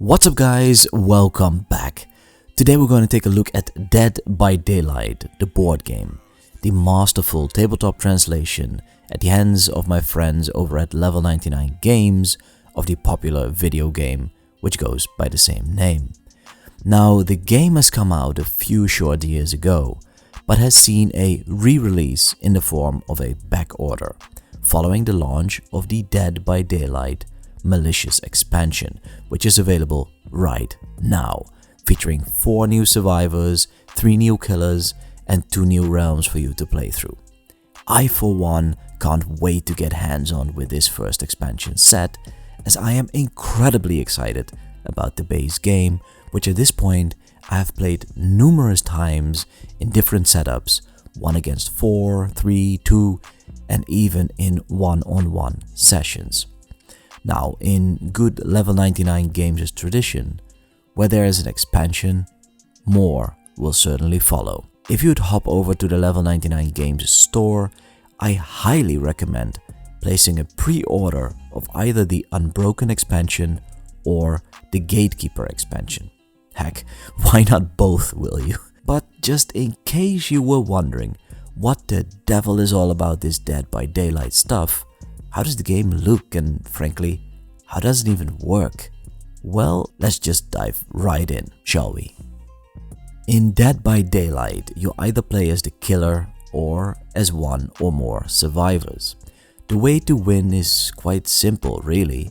What's up guys, welcome back. Today we're going to take a look at Dead by Daylight, the board game, the masterful tabletop translation at the hands of my friends over at Level 99 Games of the popular video game which goes by the same name. Now the game has come out a few short years ago, but has seen a re-release in the form of a back order, following the launch of the Dead by Daylight Malicious Expansion, which is available right now, featuring 4 new survivors, 3 new killers, and 2 new realms for you to play through. I for one can't wait to get hands-on with this first expansion set, as I am incredibly excited about the base game, which at this point I have played numerous times in different setups, 1 against 4, 3, 2, and even in one-on-one sessions. Now, in good Level 99 Games' tradition, where there is an expansion, more will certainly follow. If you'd hop over to the Level 99 Games store, I highly recommend placing a pre-order of either the Unbroken Expansion or the Gatekeeper Expansion. Heck, why not both, will you? But just in case you were wondering what the devil is all about this Dead by Daylight stuff, how does the game look, and frankly, how does it even work? Well, let's just dive right in, shall we? In Dead by Daylight, you either play as the killer or as one or more survivors. The way to win is quite simple, really.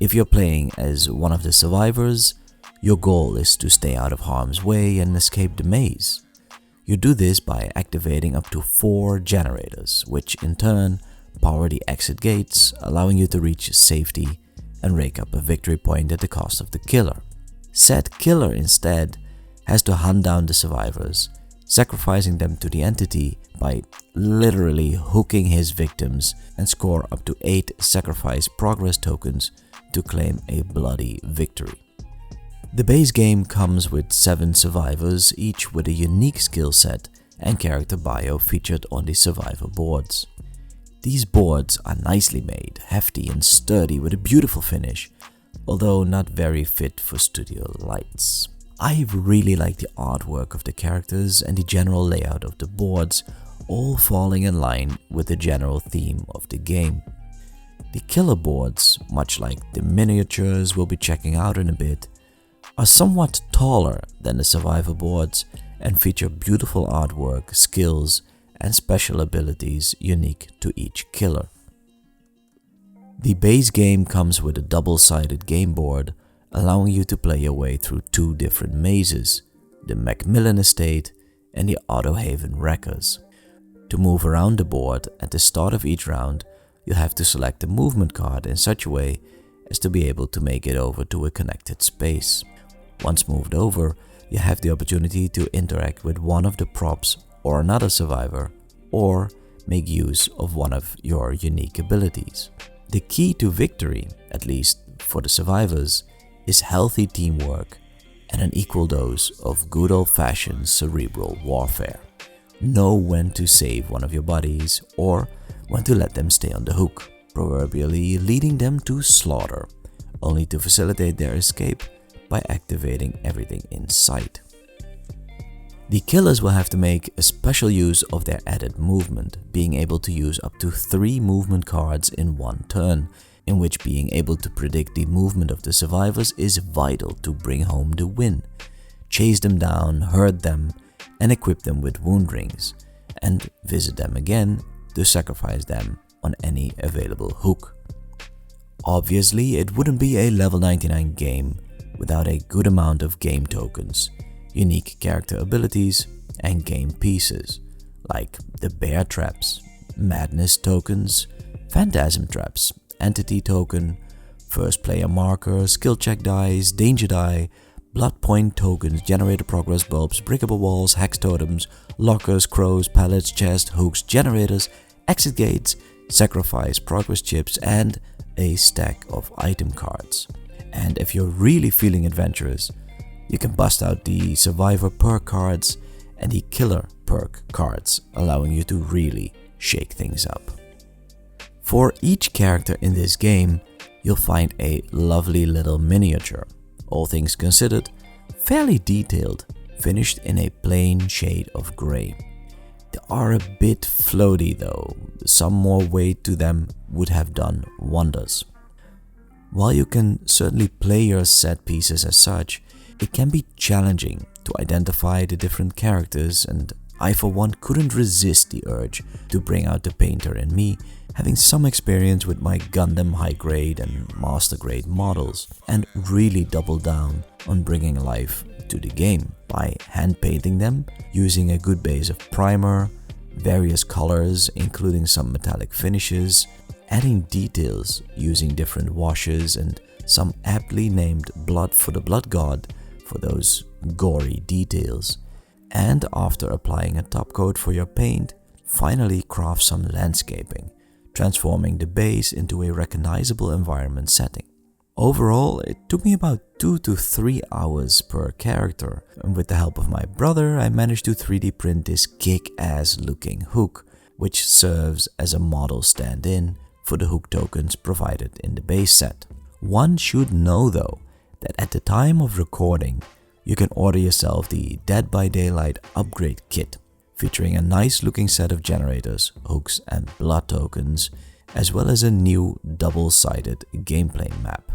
If you're playing as one of the survivors, your goal is to stay out of harm's way and escape the maze. You do this by activating up to 4 generators, which in turn power the exit gates, allowing you to reach safety and rake up a victory point at the cost of the killer. Said killer instead has to hunt down the survivors, sacrificing them to the entity by literally hooking his victims, and score up to 8 sacrifice progress tokens to claim a bloody victory. The base game comes with 7 survivors, each with a unique skill set and character bio featured on the survivor boards. These boards are nicely made, hefty and sturdy with a beautiful finish, although not very fit for studio lights. I really like the artwork of the characters and the general layout of the boards, all falling in line with the general theme of the game. The killer boards, much like the miniatures we'll be checking out in a bit, are somewhat taller than the survivor boards and feature beautiful artwork, skills, and special abilities unique to each killer. The base game comes with a double-sided game board, allowing you to play your way through 2 different mazes, the Macmillan Estate and the Autohaven Wreckers. To move around the board at the start of each round, you have to select a movement card in such a way as to be able to make it over to a connected space. Once moved over, you have the opportunity to interact with one of the props or another survivor, or make use of one of your unique abilities. The key to victory, at least for the survivors, is healthy teamwork and an equal dose of good old-fashioned cerebral warfare. Know when to save one of your buddies or when to let them stay on the hook, proverbially leading them to slaughter, only to facilitate their escape by activating everything in sight. The killers will have to make a special use of their added movement, being able to use up to 3 movement cards in one turn, in which being able to predict the movement of the survivors is vital to bring home the win. Chase them down, hurt them, and equip them with wound rings, and visit them again to sacrifice them on any available hook. Obviously, it wouldn't be a Level 99 game without a good amount of game tokens, unique character abilities, and game pieces, like the bear traps, madness tokens, phantasm traps, entity token, first player marker, skill check dice, danger die, blood point tokens, generator progress bulbs, breakable walls, hex totems, lockers, crows, pallets, chests, hooks, generators, exit gates, sacrifice progress chips, and a stack of item cards. And if you're really feeling adventurous, you can bust out the survivor perk cards and the killer perk cards, allowing you to really shake things up. For each character in this game, you'll find a lovely little miniature, all things considered, fairly detailed, finished in a plain shade of grey. They are a bit floaty though, some more weight to them would have done wonders. While you can certainly play your set pieces as such, it can be challenging to identify the different characters, and I for one couldn't resist the urge to bring out the painter in me, having some experience with my Gundam high grade and master grade models, and really double down on bringing life to the game by hand painting them using a good base of primer, various colors including some metallic finishes, adding details using different washes and some aptly named blood for the blood god for those gory details, and after applying a top coat for your paint, finally craft some landscaping, transforming the base into a recognizable environment setting. Overall, it took me about 2 to 3 hours per character, and with the help of my brother I managed to 3D print this kick-ass looking hook, which serves as a model stand-in for the hook tokens provided in the base set. One should know though that at the time of recording you can order yourself the Dead by Daylight upgrade kit, featuring a nice looking set of generators, hooks and blood tokens, as well as a new double-sided gameplay map.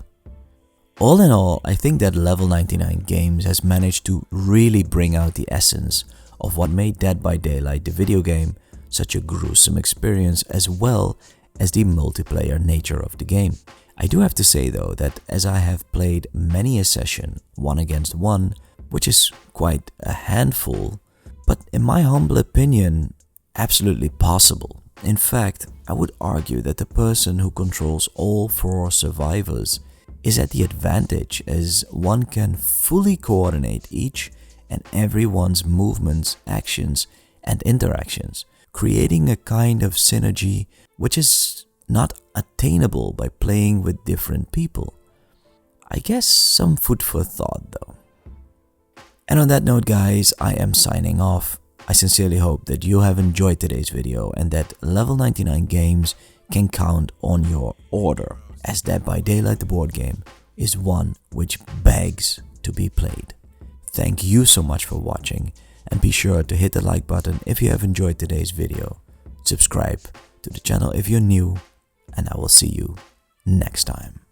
All in all, I think that Level 99 Games has managed to really bring out the essence of what made Dead by Daylight the video game such a gruesome experience, as well as the multiplayer nature of the game. I do have to say though that as I have played many a session 1 against 1, which is quite a handful, but in my humble opinion, absolutely possible. In fact, I would argue that the person who controls all 4 survivors is at the advantage, as one can fully coordinate each and everyone's movements, actions and interactions, creating a kind of synergy which is not attainable by playing with different people. I guess some food for thought though. And on that note guys, I am signing off. I sincerely hope that you have enjoyed today's video and that Level 99 Games can count on your order, as Dead by Daylight the board game is one which begs to be played. Thank you so much for watching, and be sure to hit the like button if you have enjoyed today's video. Subscribe to the channel if you're new, and I will see you next time.